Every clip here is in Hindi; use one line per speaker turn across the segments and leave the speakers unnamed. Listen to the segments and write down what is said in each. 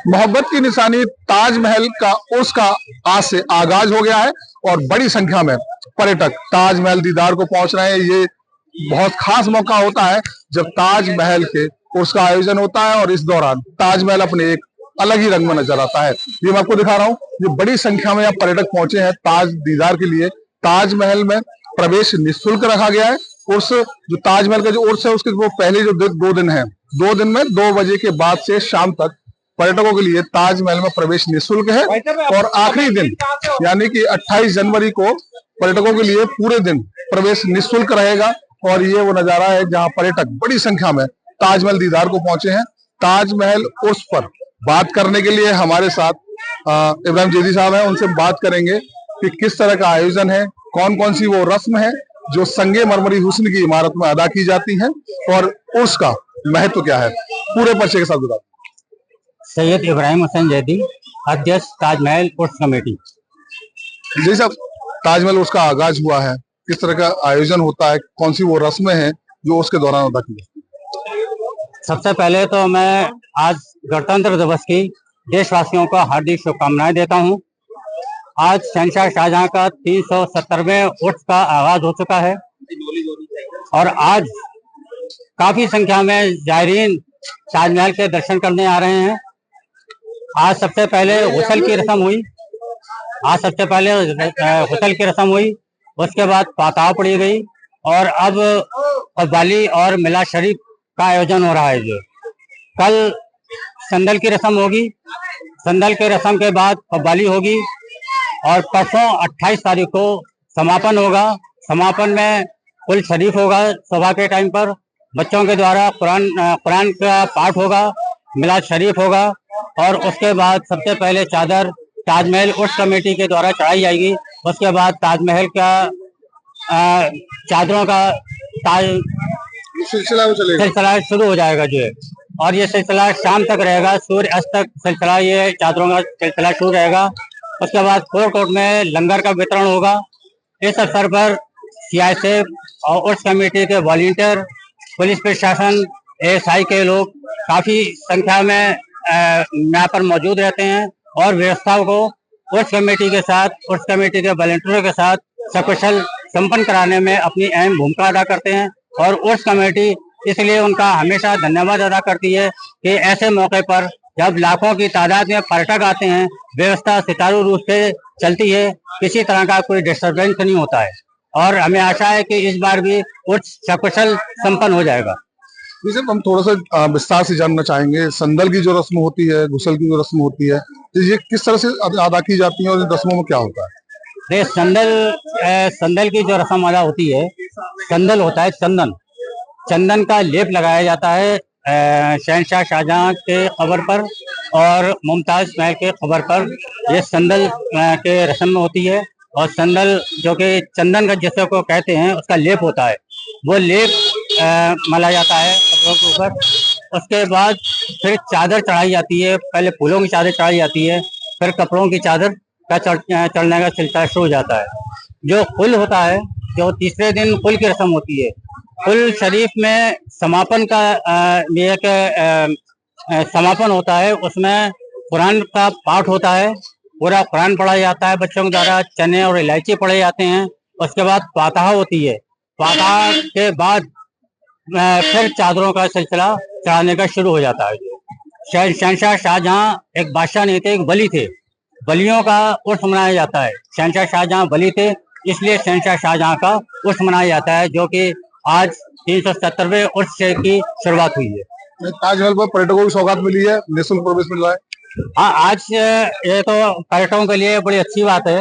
मोहब्बत की निशानी ताजमहल का उर्स का आज से आगाज हो गया है और बड़ी संख्या में पर्यटक ताजमहल दीदार को पहुंच रहे हैं। ये बहुत खास मौका होता है जब ताजमहल के उर्स का आयोजन होता है और इस दौरान ताजमहल अपने एक अलग ही रंग में नजर आता है। ये मैं आपको दिखा रहा हूँ, ये बड़ी संख्या में यहाँ पर्यटक पहुंचे हैं ताज दीदार के लिए। ताजमहल में प्रवेश निःशुल्क रखा गया है। उर्स जो ताजमहल का जो उर्स है उसके वो पहले जो 2 दिन है, 2 दिन में 2 बजे के बाद से शाम तक पर्यटकों के लिए ताजमहल में प्रवेश निःशुल्क है और आखिरी दिन यानी कि 28 जनवरी को पर्यटकों के लिए पूरे दिन प्रवेश निःशुल्क रहेगा। और ये वो नजारा है जहां पर्यटक बड़ी संख्या में ताजमहल दीदार को पहुंचे हैं। ताजमहल उर्स पर बात करने के लिए हमारे साथ इब्राहिम जेदी साहब हैं, उनसे बात करेंगे कि किस तरह का आयोजन है, कौन कौन सी वो रस्म है जो संगे मरमरी हुस्न की इमारत में अदा की जाती है और उर्स का महत्व क्या है, पूरे परिचय के साथ बता।
सैयद इब्राहिम हुसैन जैदी, अध्यक्ष ताजमहल उर्स कमेटी।
जी साहब, ताजमहल उर्स का आगाज हुआ है, किस तरह का आयोजन होता है, कौन सी वो रस्में हैं जो उसके दौरान अदा की जाती है?
सबसे पहले तो मैं आज गणतंत्र दिवस की देशवासियों को हार्दिक शुभकामनाएं देता हूं। आज शहंशाह शाहजहां का 370वें उर्स का आगाज हो चुका है और आज काफी संख्या में जायरीन ताजमहल के दर्शन करने आ रहे हैं। आज सबसे पहले गुसल की रस्म हुई, उसके बाद पाताव पड़ी गई और अब कव्वाली और मिलाद शरीफ का आयोजन हो रहा है। जो कल संदल की रस्म होगी, संदल के रस्म के बाद कव्वाली होगी और परसों 28 तारीख को समापन होगा। समापन में कुल शरीफ होगा, सुबह के टाइम पर बच्चों के द्वारा कुरान का पाठ होगा, मिलाद शरीफ होगा और उसके बाद सबसे पहले चादर ताजमहल उर्स कमेटी के द्वारा चढ़ाई जाएगी। उसके बाद ताजमहल का चादरों का सिलसिला शुरू हो जाएगा जो है, और ये सिलसिला शाम तक रहेगा, सूर्य अस्त तक सिलसिला, ये चादरों का सिलसिला शुरू रहेगा। उसके बाद कोर्ट में लंगर का वितरण होगा। इस अवसर पर सीआईएसएफ और उर्स कमेटी के वॉलंटियर, पुलिस प्रशासन, एएसआई के लोग काफी संख्या में यहाँ पर मौजूद रहते हैं और व्यवस्था को उर्स कमेटी के साथ, उर्स कमेटी के वॉलंटियरों के साथ सकुशल संपन्न कराने में अपनी अहम भूमिका अदा करते हैं। और उर्स कमेटी इसलिए उनका हमेशा धन्यवाद अदा करती है कि ऐसे मौके पर जब लाखों की तादाद में पर्यटक आते हैं, व्यवस्था सुचारू रूप से चलती है, किसी तरह का कोई डिस्टर्बेंस नहीं होता है और हमें आशा है कि इस बार भी उर्स सकुशल संपन्न हो जाएगा।
जैसे हम थोड़ा सा विस्तार से जानना चाहेंगे, संदल की जो रस्म होती है, गुसल की जो रस्म होती है, तो ये किस तरह से अदा की जाती है और इन रस्मों में क्या होता है?
संदल की जो रस्म अदा होती है, संदल होता है चंदन का लेप लगाया जाता है शहंशाह शाहजहां के कब्र पर और मुमताज महल के कब्र पर। ये संदल के रस्म में होती है और संदल जो कि चंदन का जिसे को कहते हैं उसका लेप होता है, वो लेप मला जाता है कपड़ों के ऊपर। उसके बाद फिर चादर चढ़ाई जाती है, पहले फूलों की चादर चढ़ाई जाती है, फिर कपड़ों की चादर का चढ़ने का सिलसिला शुरू हो जाता है। जो कुल होता है, जो तीसरे दिन कुल की रस्म होती है, कुल शरीफ में समापन का समापन होता है। उसमें कुरान का पाठ होता है, पूरा कुरान पढ़ा जाता है बच्चों के द्वारा, चने और इलायची पढ़े जाते हैं। उसके बाद फातिहा होती है, फातिहा के बाद फिर चादरों का सिलसिला चढ़ाने का शुरू हो जाता है। शहंशाह शाहजहां एक बादशाह नहीं थे, एक वली थे, वलियों का उर्स मनाया जाता है। शहंशाह शाहजहां वली थे, इसलिए शहंशाह शाहजहां का उर्स मनाया जाता है, जो कि आज 370वें उर्स की शुरुआत हुई है।
ताजमहल पर पर्यटकों की सौगात मिली है, निःशुल्क प्रवेश मिल रहा है।
हाँ, आज ये तो पर्यटकों के लिए बड़ी अच्छी बात है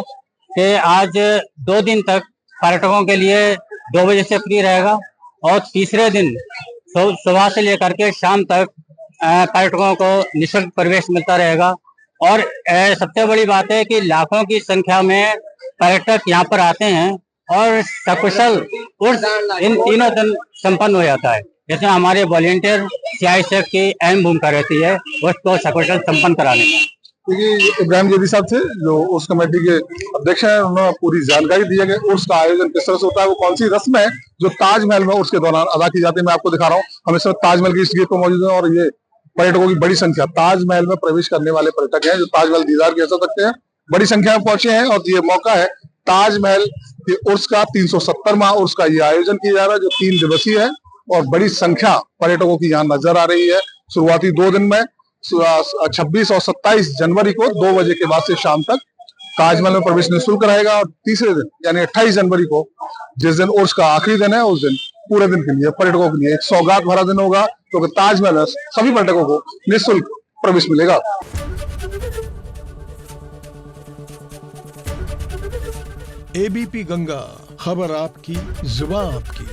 कि आज 2 दिन तक पर्यटकों के लिए 2 बजे से फ्री रहेगा और तीसरे दिन सुबह से लेकर के शाम तक पर्यटकों को निःशुल्क प्रवेश मिलता रहेगा। और सबसे बड़ी बात है कि लाखों की संख्या में पर्यटक यहाँ पर आते हैं और सकुशल उर्स इन 3 दिन संपन्न हो जाता है। जैसे हमारे वॉलंटियर सीआईएसएफ की अहम भूमिका रहती है उर्स को सकुशल संपन्न कराने में।
क्योंकि इब्राहिम जेदी साहब थे जो उर्स कमेटी के अध्यक्ष हैं, उन्होंने पूरी जानकारी दी है कि उर्स का आयोजन किस तरह से होता है, वो कौन सी रस्म है जो ताजमहल में उर्स के दौरान अदा की जाती है। मैं आपको दिखा रहा हूँ, हम इस वक्त ताजमहल की इस गेट पर मौजूद है और ये पर्यटकों की बड़ी संख्या ताजमहल में प्रवेश करने वाले पर्यटक हैं जो ताजमहल दीदार कर सकते हैं, बड़ी संख्या में पहुंचे हैं। और ये मौका है ताजमहल के उर्स का 370वां उर्स का ये आयोजन किया जा रहा है जो 3 दिवसीय है और बड़ी संख्या पर्यटकों की यहाँ नजर आ रही है। शुरुआती 2 दिन में 26 और 27 जनवरी को 2 बजे के बाद से शाम तक ताजमहल में प्रवेश निःशुल्क रहेगा और तीसरे दिन यानी 28 जनवरी को जिस दिन उर्स का आखिरी दिन है उस दिन पूरे दिन के लिए पर्यटकों के लिए एक सौगात भरा दिन होगा क्योंकि ताजमहल में सभी पर्यटकों को निःशुल्क प्रवेश मिलेगा।
एबीपी गंगा, खबर आपकी, जुबान आपकी।